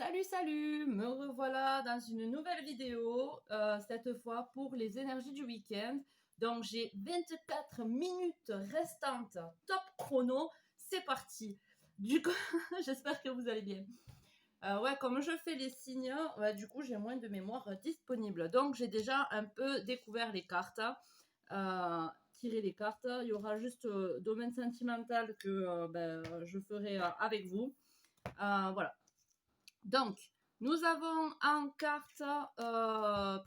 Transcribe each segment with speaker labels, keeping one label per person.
Speaker 1: Salut, salut! Me revoilà dans une nouvelle vidéo, cette fois pour les énergies du week-end. Donc j'ai 24 minutes restantes, top chrono, c'est parti! Du coup, j'espère que vous allez bien. Ouais, comme je fais les signes, ouais, du coup j'ai moins de mémoire disponible. Donc j'ai déjà un peu découvert les cartes, tiré les cartes. Il y aura juste domaine sentimental que je ferai avec vous. Voilà. Donc, nous avons en carte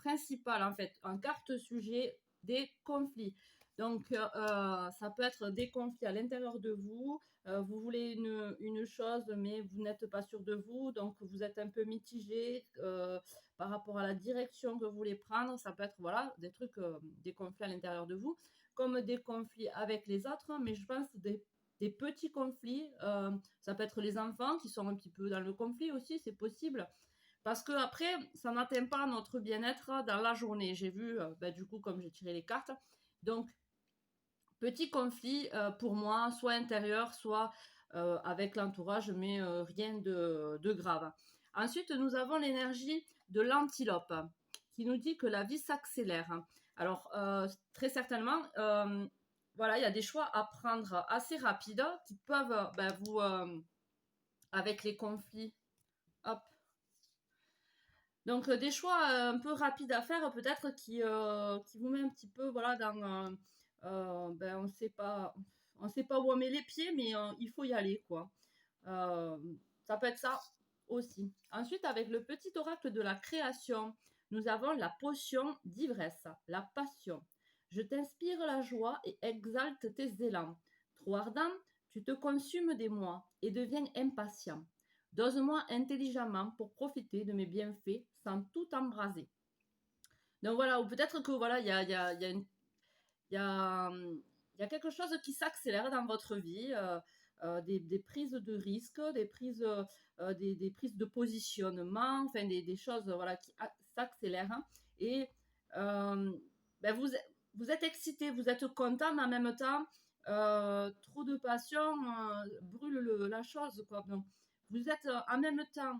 Speaker 1: principale, en fait, en carte sujet, des conflits. Donc, ça peut être des conflits à l'intérieur de vous. Vous voulez une chose, mais vous n'êtes pas sûr de vous. Donc, vous êtes un peu mitigé par rapport à la direction que vous voulez prendre. Ça peut être, voilà, des trucs, des conflits à l'intérieur de vous, comme des conflits avec les autres. Mais je pense des petits conflits. Ça peut être les enfants qui sont un petit peu dans le conflit aussi, c'est possible. Parce que après, ça n'atteint pas notre bien-être dans la journée. J'ai vu, du coup, comme j'ai tiré les cartes. Donc, petit conflit pour moi, soit intérieur, soit avec l'entourage, mais rien de grave. Ensuite, nous avons l'énergie de l'antilope qui nous dit que la vie s'accélère. Alors, très certainement, voilà, il y a des choix à prendre assez rapides qui peuvent vous, avec les conflits, hop. Donc, des choix un peu rapides à faire, peut-être qui vous met un petit peu, voilà, dans, on sait pas où on met les pieds, mais il faut y aller, quoi. Euh, Ça peut être ça aussi. Ensuite, avec le petit oracle de la création, nous avons la potion d'ivresse, la passion. Je t'inspire la joie et exalte tes élans. Trop ardent, tu te consumes des moi et deviens impatient. Dose-moi intelligemment pour profiter de mes bienfaits sans tout embraser. Donc voilà, ou peut-être que voilà, il y a, il y a quelque chose qui s'accélère dans votre vie, des prises de risques, des prises de positionnement, enfin des choses voilà, qui s'accélèrent. Hein. Et euh, ben vous êtes excité, vous êtes content, mais en même temps, trop de passion brûle la chose. Quoi. Donc, vous êtes en même temps,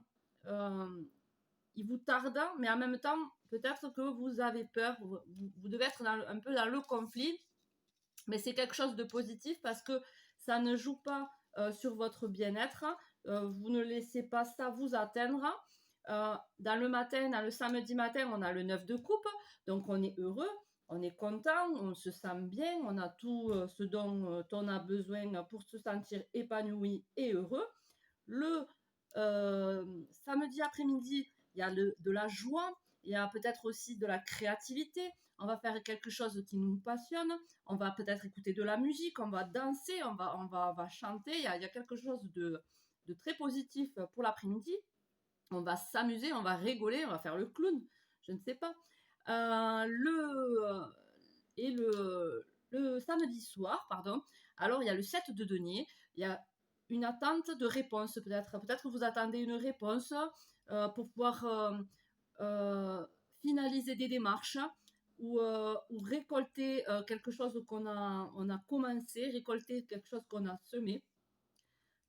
Speaker 1: euh, il vous tarde, mais en même temps, peut-être que vous avez peur, vous devez être un peu dans le conflit, mais c'est quelque chose de positif parce que ça ne joue pas sur votre bien-être, vous ne laissez pas ça vous atteindre. Dans le matin, dans le samedi matin, on a le 9 de coupe, donc on est heureux, on est content, on se sent bien, on a tout ce dont on a besoin pour se sentir épanoui et heureux. Le samedi après-midi, il y a de la joie, il y a peut-être aussi de la créativité. On va faire quelque chose qui nous passionne. On va peut-être écouter de la musique, on va danser, on va chanter. Il y a quelque chose de très positif pour l'après-midi. On va s'amuser, on va rigoler, on va faire le clown. Je ne sais pas. Et le samedi soir, pardon, alors il y a le 7 de denier, il y a une attente de réponse peut-être. Peut-être que vous attendez une réponse pour pouvoir finaliser des démarches ou récolter quelque chose on a commencé, récolter quelque chose qu'on a semé.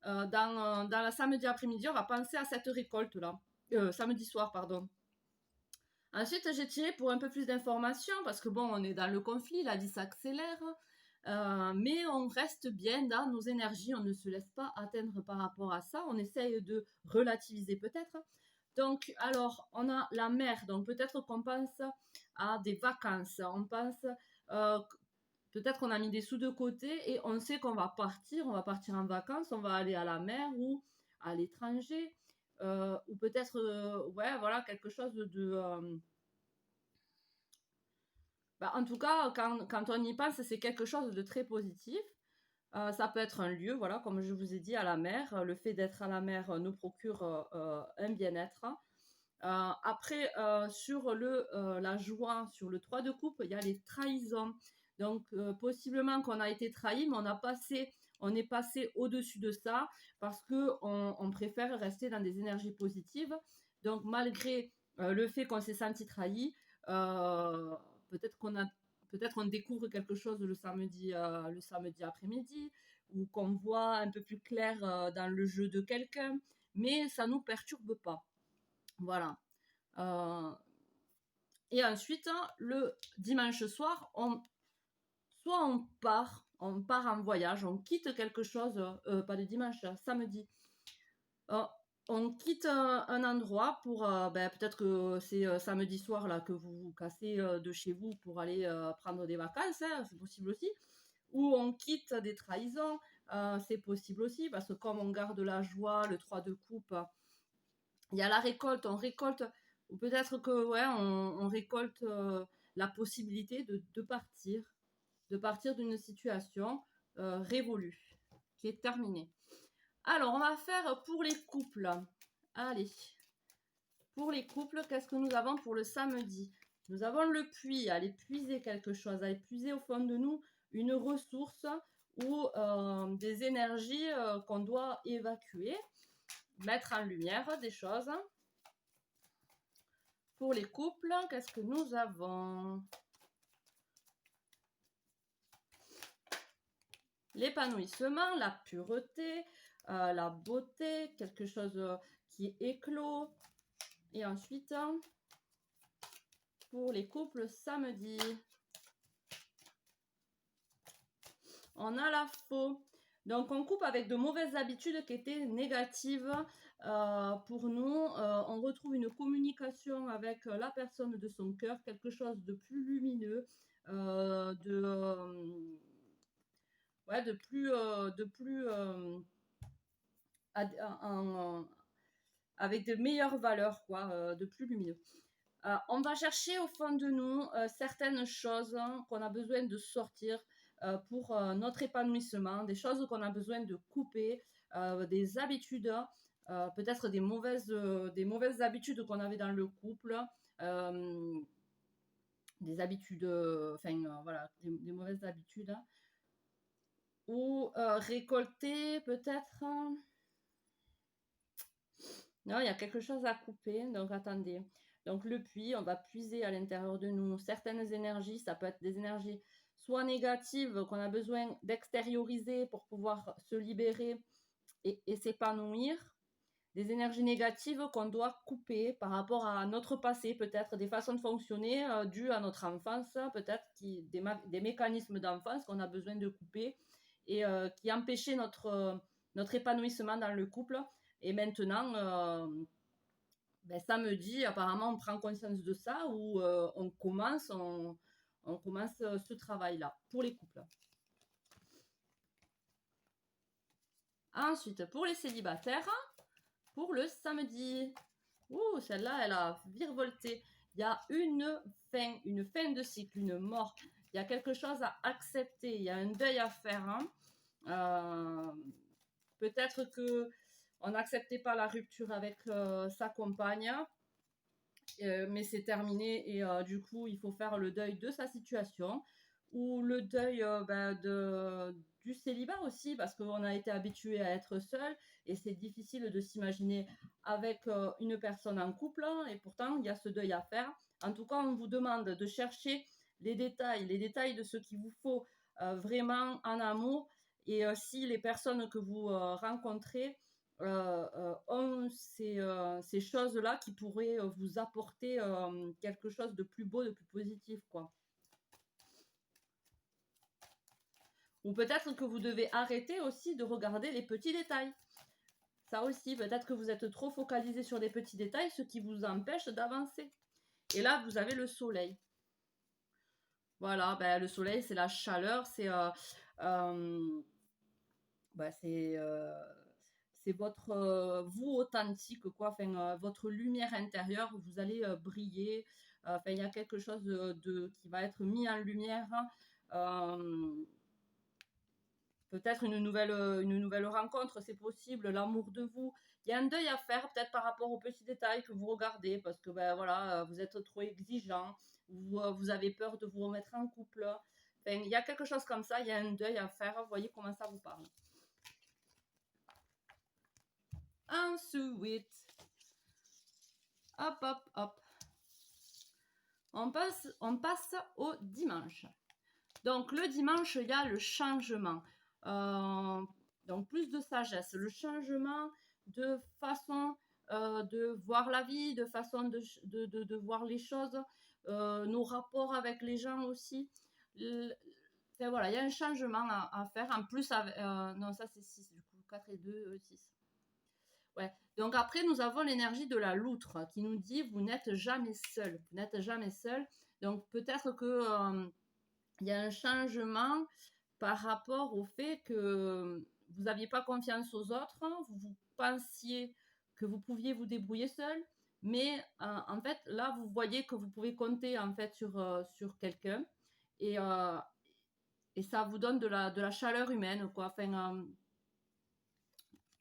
Speaker 1: Dans la samedi après-midi, on va penser à cette récolte-là. Samedi soir, pardon. Ensuite, j'ai tiré pour un peu plus d'informations parce que bon, on est dans le conflit, la vie s'accélère, mais on reste bien dans nos énergies, on ne se laisse pas atteindre par rapport à ça, on essaye de relativiser peut-être. Donc, alors, on a la mer, donc peut-être qu'on pense à des vacances, on pense, euh, peut-être qu'on a mis des sous de côté et on sait qu'on on va partir en vacances, on va aller à la mer ou à l'étranger, ou peut-être, ouais, voilà, quelque chose en tout cas, quand on y pense, c'est quelque chose de très positif. Ça peut être un lieu, voilà, comme je vous ai dit, à la mer. Le fait d'être à la mer nous procure un bien-être. Après, sur la joie, sur le 3 de coupe, il y a les trahisons. Donc, possiblement qu'on a été trahi, mais on est passé au-dessus de ça parce qu'on préfère rester dans des énergies positives. Donc, malgré le fait qu'on s'est senti trahi, euh, peut-être peut-être on découvre quelque chose le samedi après-midi ou qu'on voit un peu plus clair dans le jeu de quelqu'un, mais ça ne nous perturbe pas. Voilà. Et ensuite, le dimanche soir, soit on part en voyage, on quitte quelque chose, pas le dimanche, samedi. Euh, on quitte un endroit pour, peut-être que c'est samedi soir là que vous vous cassez de chez vous pour aller prendre des vacances, hein, c'est possible aussi. Ou on quitte des trahisons, c'est possible aussi, parce que comme on garde la joie, le 3 de coupe, il y a la récolte, on récolte, ou peut-être que ouais, on récolte la possibilité de partir d'une situation révolue, qui est terminée. Alors, on va faire pour les couples. Allez, pour les couples, qu'est-ce que nous avons pour le samedi? Nous avons le puits, aller puiser quelque chose, aller puiser au fond de nous une ressource ou des énergies qu'on doit évacuer, mettre en lumière des choses. Pour les couples, qu'est-ce que nous avons? L'épanouissement, la pureté, la beauté, quelque chose qui éclot. Et ensuite, pour les couples samedi, on a la faux. Donc on coupe avec de mauvaises habitudes qui étaient négatives pour nous. On retrouve une communication avec la personne de son cœur, quelque chose de plus lumineux, avec de meilleures valeurs, quoi, de plus lumineux. On va chercher au fond de nous certaines choses qu'on a besoin de sortir pour notre épanouissement, des choses qu'on a besoin de couper, des habitudes, peut-être des mauvaises habitudes qu'on avait dans le couple, des habitudes, voilà, des mauvaises habitudes, ou récolter peut-être. Non, il y a quelque chose à couper, donc attendez. Donc le puits, on va puiser à l'intérieur de nous certaines énergies, ça peut être des énergies soit négatives qu'on a besoin d'extérioriser pour pouvoir se libérer et s'épanouir, des énergies négatives qu'on doit couper par rapport à notre passé, peut-être des façons de fonctionner dues à notre enfance, peut-être des mécanismes d'enfance qu'on a besoin de couper et qui empêchaient notre épanouissement dans le couple. Et maintenant, samedi, apparemment, on prend conscience de ça ou on commence ce travail-là pour les couples. Ensuite, pour les célibataires, pour le samedi. Ouh, celle-là, elle a virevolté. Il y a une fin de cycle, une mort. Il y a quelque chose à accepter, il y a un deuil à faire. Peut-être que on n'acceptait pas la rupture avec sa compagne, mais c'est terminé et du coup, il faut faire le deuil de sa situation ou le deuil du célibat aussi, parce qu'on a été habitué à être seul et c'est difficile de s'imaginer avec une personne en couple, et pourtant, il y a ce deuil à faire. En tout cas, on vous demande de chercher les détails de ce qu'il vous faut vraiment en amour, et si les personnes que vous rencontrez ont ces choses-là qui pourraient vous apporter quelque chose de plus beau, de plus positif, quoi. Ou peut-être que vous devez arrêter aussi de regarder les petits détails. Ça aussi, peut-être que vous êtes trop focalisé sur des petits détails, ce qui vous empêche d'avancer. Et là, vous avez le soleil. Voilà, le soleil, c'est la chaleur, c'est votre vous authentique, quoi. Enfin, votre lumière intérieure, vous allez briller. Enfin, il y a quelque chose qui va être mis en lumière. Peut-être une nouvelle rencontre, c'est possible, l'amour de vous. Il y a un deuil à faire, peut-être par rapport aux petits détails que vous regardez, parce que voilà, vous êtes trop exigeant, vous avez peur de vous remettre en couple. Enfin, il y a quelque chose comme ça, il y a un deuil à faire. Vous voyez comment ça vous parle. Ensuite, hop. On passe au dimanche. Donc le dimanche, il y a le changement. Donc plus de sagesse, le changement de façon de voir la vie, de façon de voir les choses, nos rapports avec les gens aussi. Enfin, voilà, il y a un changement à faire. En plus, non, ça c'est 6 du coup, 4 et 2, 6. Ouais. Donc après, nous avons l'énergie de la loutre qui nous dit, vous n'êtes jamais seul. Vous n'êtes jamais seul. Donc peut-être que il y a un changement par rapport au fait que vous n'aviez pas confiance aux autres, vous pensiez que vous pouviez vous débrouiller seul, mais en fait, là, vous voyez que vous pouvez compter en fait sur quelqu'un et, euh, et ça vous donne de la chaleur humaine, quoi. Enfin,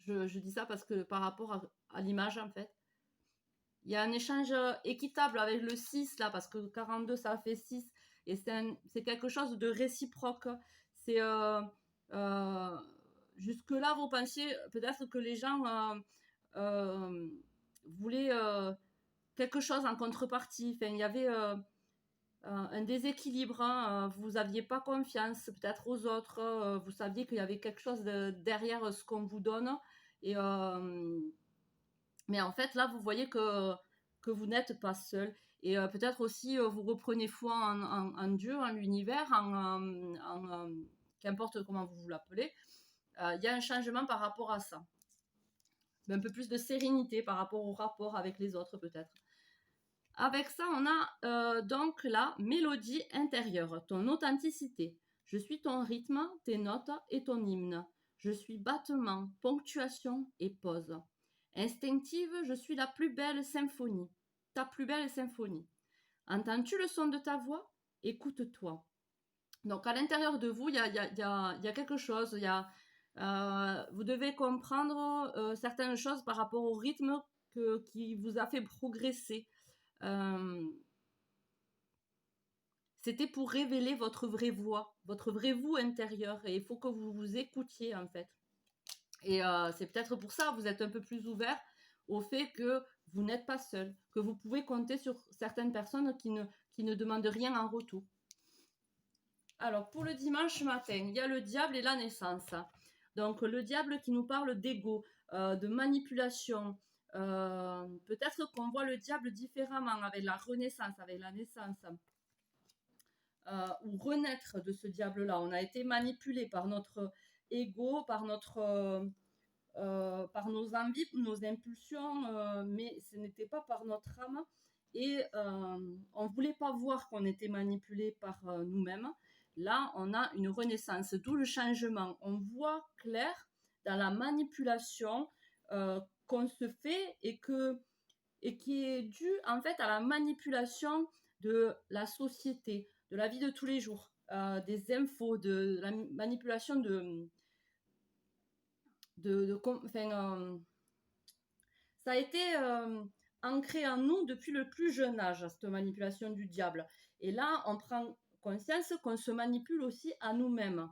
Speaker 1: je dis ça parce que par rapport à l'image, en fait, il y a un échange équitable avec le 6 là, parce que 42 ça fait 6 et c'est quelque chose de réciproque. C'est euh, jusque-là, vous pensiez peut-être que les gens voulaient quelque chose en contrepartie. Enfin, il y avait un déséquilibre, hein. Vous n'aviez pas confiance peut-être aux autres. Vous saviez qu'il y avait quelque chose derrière ce qu'on vous donne. Et, mais en fait, là, vous voyez que vous n'êtes pas seul. Et peut-être aussi, vous reprenez foi en Dieu, en l'univers, qu'importe comment vous vous l'appelez. Il y a un changement par rapport à ça. Un peu plus de sérénité par rapport au rapport avec les autres, peut-être. Avec ça, on a donc la mélodie intérieure, ton authenticité. Je suis ton rythme, tes notes et ton hymne. Je suis battement, ponctuation et pause. Instinctive, je suis la plus belle symphonie. Ta plus belle symphonie. Entends-tu le son de ta voix? Écoute-toi. Donc à l'intérieur de vous, il y a quelque chose. Vous devez comprendre certaines choses par rapport au rythme qui vous a fait progresser. C'était pour révéler votre vraie voix, votre vrai vous intérieur. Et il faut que vous vous écoutiez en fait. Et c'est peut-être pour ça que vous êtes un peu plus ouvert au fait que vous n'êtes pas seul, que vous pouvez compter sur certaines personnes qui ne demandent rien en retour. Alors, pour le dimanche matin, il y a le diable et la naissance. Donc, le diable qui nous parle d'ego, de manipulation. Peut-être qu'on voit le diable différemment avec la renaissance, avec la naissance. Ou renaître de ce diable-là. On a été manipulé par notre ego, par nos envies, nos impulsions, mais ce n'était pas par notre âme. Et on ne voulait pas voir qu'on était manipulé par nous-mêmes. Là, on a une renaissance, d'où le changement. On voit clair dans la manipulation qu'on se fait et qui est due en fait à la manipulation de la société, de la vie de tous les jours, des infos, de la manipulation ça a été ancré en nous depuis le plus jeune âge, cette manipulation du diable. Et là, on prend conscience qu'on se manipule aussi à nous-mêmes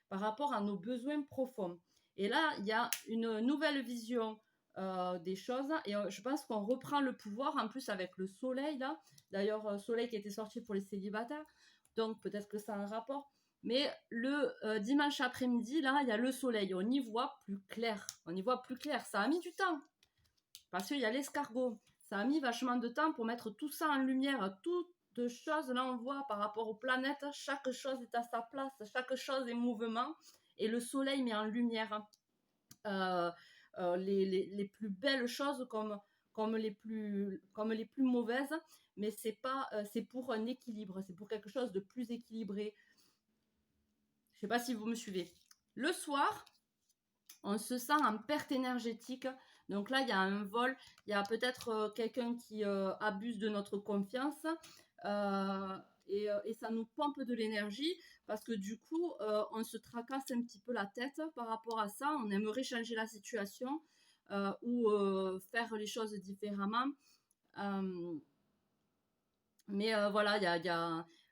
Speaker 1: par rapport à nos besoins profonds. Et là, il y a une nouvelle vision des choses et je pense qu'on reprend le pouvoir en plus avec le soleil là. D'ailleurs, soleil qui était sorti pour les célibataires, donc peut-être que ça a un rapport. Mais le dimanche après-midi, là, il y a le soleil. On y voit plus clair. On y voit plus clair. Ça a mis du temps. Parce qu'il y a l'escargot. Ça a mis vachement de temps pour mettre tout ça en lumière. Toutes choses, là, on voit par rapport aux planètes. Chaque chose est à sa place. Chaque chose est mouvement. Et le soleil met en lumière les plus belles choses comme les plus mauvaises. Mais c'est pour un équilibre. C'est pour quelque chose de plus équilibré. Je ne sais pas si vous me suivez. Le soir, on se sent en perte énergétique. Donc là, il y a un vol. Il y a peut-être quelqu'un qui abuse de notre confiance. Et ça nous pompe de l'énergie parce que du coup, on se tracasse un petit peu la tête par rapport à ça. On aimerait changer la situation ou faire les choses différemment. Mais voilà,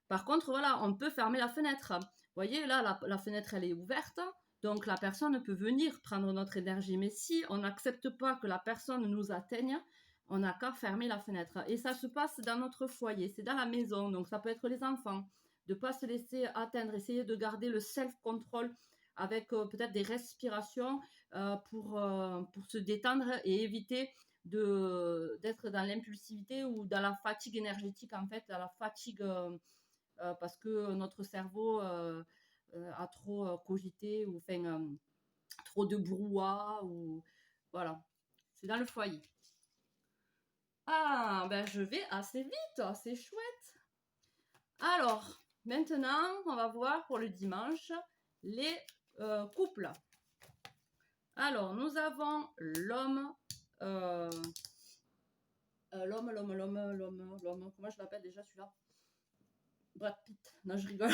Speaker 1: par contre, voilà, on peut fermer la fenêtre. Vous voyez, là, la fenêtre, elle est ouverte. Donc, la personne peut venir prendre notre énergie. Mais si on n'accepte pas que la personne nous atteigne, on n'a qu'à fermer la fenêtre. Et ça se passe dans notre foyer, c'est dans la maison. Donc, ça peut être les enfants. De ne pas se laisser atteindre, essayer de garder le self-control avec peut-être des respirations pour se détendre et éviter d'être dans l'impulsivité ou dans la fatigue énergétique, en fait, dans la fatigue parce que notre cerveau a trop cogité ou trop de brouhaha ou voilà. C'est dans le foyer. Ah, ben je vais assez vite, c'est chouette. Alors, maintenant, on va voir pour le dimanche les couples. Alors, nous avons l'homme, comment je l'appelle déjà celui-là? Brad Pitt. Non, je rigole.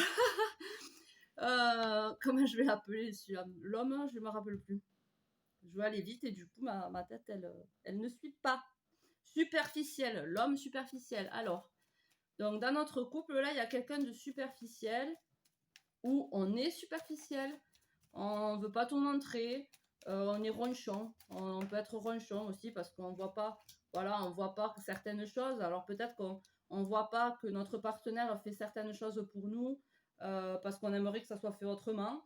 Speaker 1: Comment je vais l'appeler celui-là? L'homme, je ne me rappelle plus. Je vais aller vite et du coup, ma tête, elle ne suit pas. Superficiel, l'homme superficiel. Alors, donc dans notre couple, là, il y a quelqu'un de superficiel où on est superficiel, on ne veut pas tout montrer, on est ronchon, on peut être ronchon aussi parce qu'on voit pas, voilà, on voit pas certaines choses. Alors peut-être qu'on ne voit pas que notre partenaire fait certaines choses pour nous parce qu'on aimerait que ça soit fait autrement.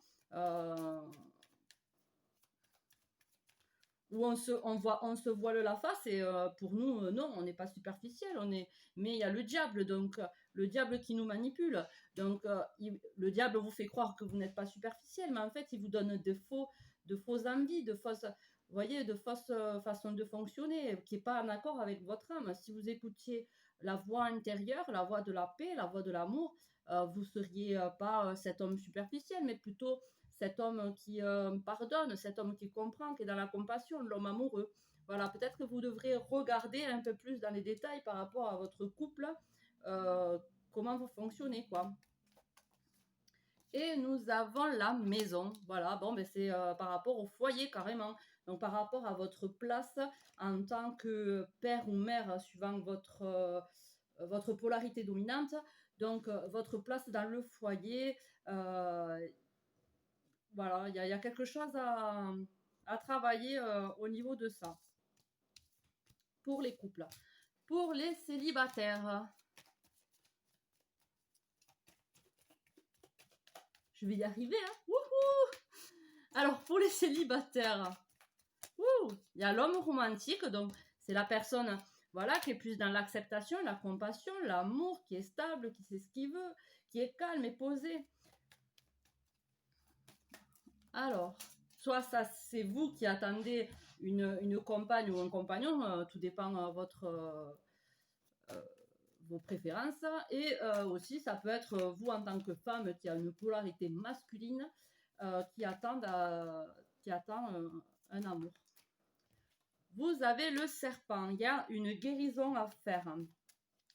Speaker 1: Où on se voile la face et pour nous, non, on n'est pas superficiel, mais il y a le diable, donc le diable qui nous manipule. Donc le diable vous fait croire que vous n'êtes pas superficiel, mais en fait, il vous donne de fausses envies, vous voyez, de fausses façons de fonctionner qui n'est pas en accord avec votre âme. Si vous écoutiez la voix intérieure, la voix de la paix, la voix de l'amour, vous ne seriez pas cet homme superficiel, mais plutôt cet homme qui pardonne, cet homme qui comprend, qui est dans la compassion, l'homme amoureux. Voilà, peut-être que vous devrez regarder un peu plus dans les détails par rapport à votre couple, comment vous fonctionnez, quoi. Et nous avons la maison. Voilà, bon, ben c'est par rapport au foyer carrément. Donc par rapport à votre place en tant que père ou mère, suivant votre polarité dominante. Donc votre place dans le foyer. Voilà, il y a quelque chose à travailler au niveau de ça. Pour les couples. Pour les célibataires. Je vais y arriver, hein. Wouhou! Alors, pour les célibataires, il y a l'homme romantique, donc c'est la personne, voilà, qui est plus dans l'acceptation, la compassion, l'amour, qui est stable, qui sait ce qu'il veut, qui est calme et posé. Alors, soit ça, c'est vous qui attendez une compagne ou un compagnon, tout dépend vos préférences, et aussi ça peut être vous en tant que femme qui a une polarité masculine qui attend un amour. Vous avez le serpent, il y a une guérison à faire,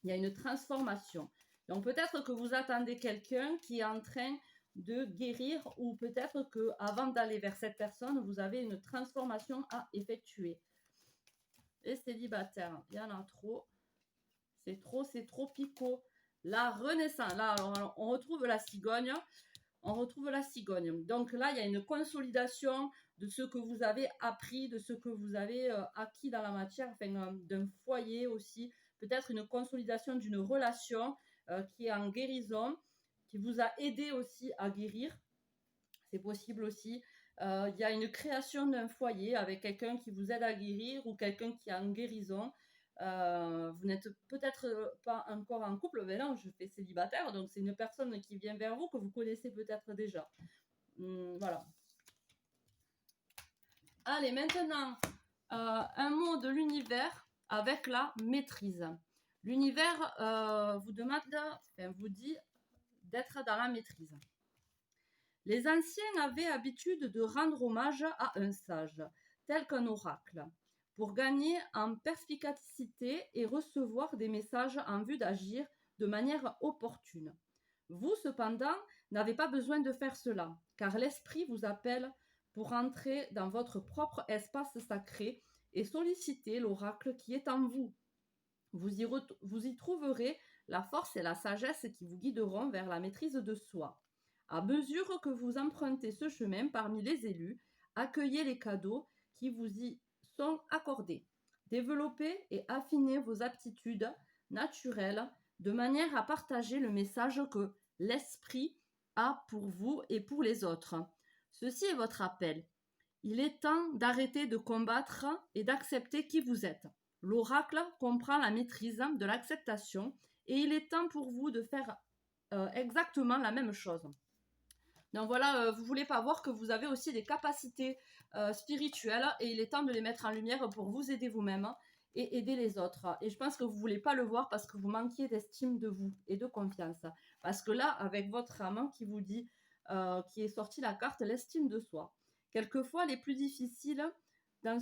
Speaker 1: il y a une transformation. Donc peut-être que vous attendez quelqu'un qui est en train de guérir, ou peut-être que avant d'aller vers cette personne, vous avez une transformation à effectuer. Les célibataires, il y en a trop. C'est trop picot. La renaissance. Là, alors, on retrouve la cigogne. Donc là, il y a une consolidation de ce que vous avez appris, de ce que vous avez acquis dans la matière, enfin, d'un foyer aussi. Peut-être une consolidation d'une relation qui est en guérison, qui vous a aidé aussi à guérir. C'est possible aussi. Il y a une création d'un foyer avec quelqu'un qui vous aide à guérir ou quelqu'un qui est en guérison. Vous n'êtes peut-être pas encore en couple, mais non, je fais célibataire, donc c'est une personne qui vient vers vous que vous connaissez peut-être déjà. Voilà. Allez, maintenant, un mot de l'univers avec la maîtrise. L'univers vous dit d'être dans la maîtrise. Les anciens avaient habitude de rendre hommage à un sage, tel qu'un oracle, pour gagner en perspicacité et recevoir des messages en vue d'agir de manière opportune. Vous, cependant, n'avez pas besoin de faire cela, car l'esprit vous appelle pour entrer dans votre propre espace sacré et solliciter l'oracle qui est en vous. Vous y trouverez la force et la sagesse qui vous guideront vers la maîtrise de soi. À mesure que vous empruntez ce chemin parmi les élus, accueillez les cadeaux qui vous y sont accordés. Développez et affinez vos aptitudes naturelles de manière à partager le message que l'esprit a pour vous et pour les autres. Ceci est votre appel. Il est temps d'arrêter de combattre et d'accepter qui vous êtes. L'oracle comprend la maîtrise de l'acceptation et il est temps pour vous de faire exactement la même chose. Donc voilà, vous voulez pas voir que vous avez aussi des capacités spirituelles et il est temps de les mettre en lumière pour vous aider vous-même et aider les autres. Et je pense que vous voulez pas le voir parce que vous manquiez d'estime de vous et de confiance. Parce que là, avec votre âme qui vous dit, qui est sortie la carte, l'estime de soi. Quelquefois, le plus difficile dans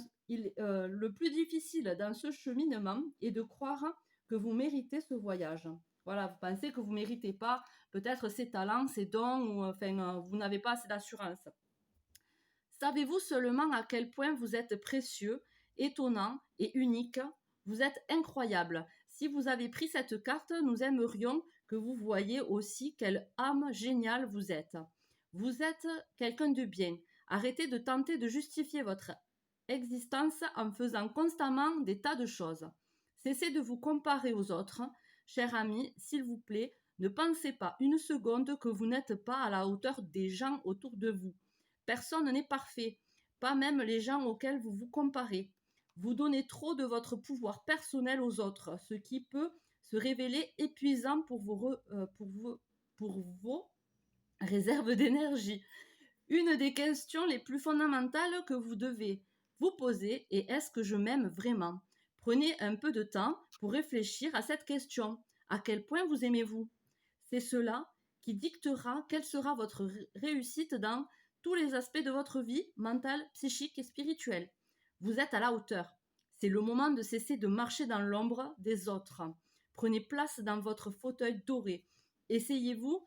Speaker 1: ce cheminement est de croire que vous méritez ce voyage. Voilà, vous pensez que vous ne méritez pas peut-être ces talents, ces dons, ou enfin, vous n'avez pas assez d'assurance. Savez-vous seulement à quel point vous êtes précieux, étonnant et unique? Vous êtes incroyable. Si vous avez pris cette carte, nous aimerions que vous voyiez aussi quelle âme géniale vous êtes. Vous êtes quelqu'un de bien. Arrêtez de tenter de justifier votre existence en faisant constamment des tas de choses. Cessez de vous comparer aux autres. Cher ami, s'il vous plaît, ne pensez pas une seconde que vous n'êtes pas à la hauteur des gens autour de vous. Personne n'est parfait, pas même les gens auxquels vous vous comparez. Vous donnez trop de votre pouvoir personnel aux autres, ce qui peut se révéler épuisant pour vos réserves d'énergie. Une des questions les plus fondamentales que vous devez vous poser est: est-ce que je m'aime vraiment? Prenez un peu de temps pour réfléchir à cette question. À quel point vous aimez-vous? C'est cela qui dictera quelle sera votre réussite dans tous les aspects de votre vie, mentale, psychique et spirituelle. Vous êtes à la hauteur. C'est le moment de cesser de marcher dans l'ombre des autres. Prenez place dans votre fauteuil doré. Asseyez-vous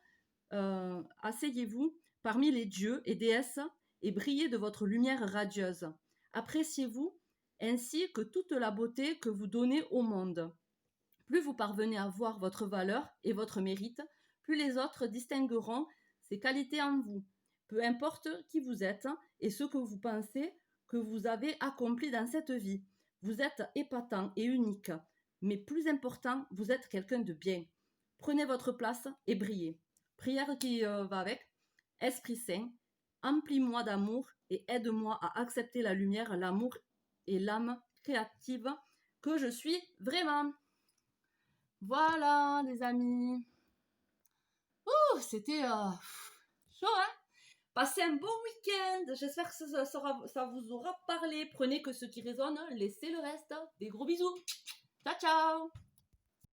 Speaker 1: parmi les dieux et déesses et brillez de votre lumière radieuse. Appréciez-vous ainsi que toute la beauté que vous donnez au monde. Plus vous parvenez à voir votre valeur et votre mérite, plus les autres distingueront ces qualités en vous. Peu importe qui vous êtes et ce que vous pensez que vous avez accompli dans cette vie. Vous êtes épatant et unique, mais plus important, vous êtes quelqu'un de bien. Prenez votre place et brillez. Prière qui va avec. Esprit Saint, emplis-moi d'amour et aide-moi à accepter la lumière, l'amour et l'âme créative que je suis vraiment. Voilà, les amis. Ouh, c'était chaud, hein? Passez un bon week-end. J'espère que ça vous aura parlé. Prenez que ce qui résonne, laissez le reste. Des gros bisous. Ciao, ciao.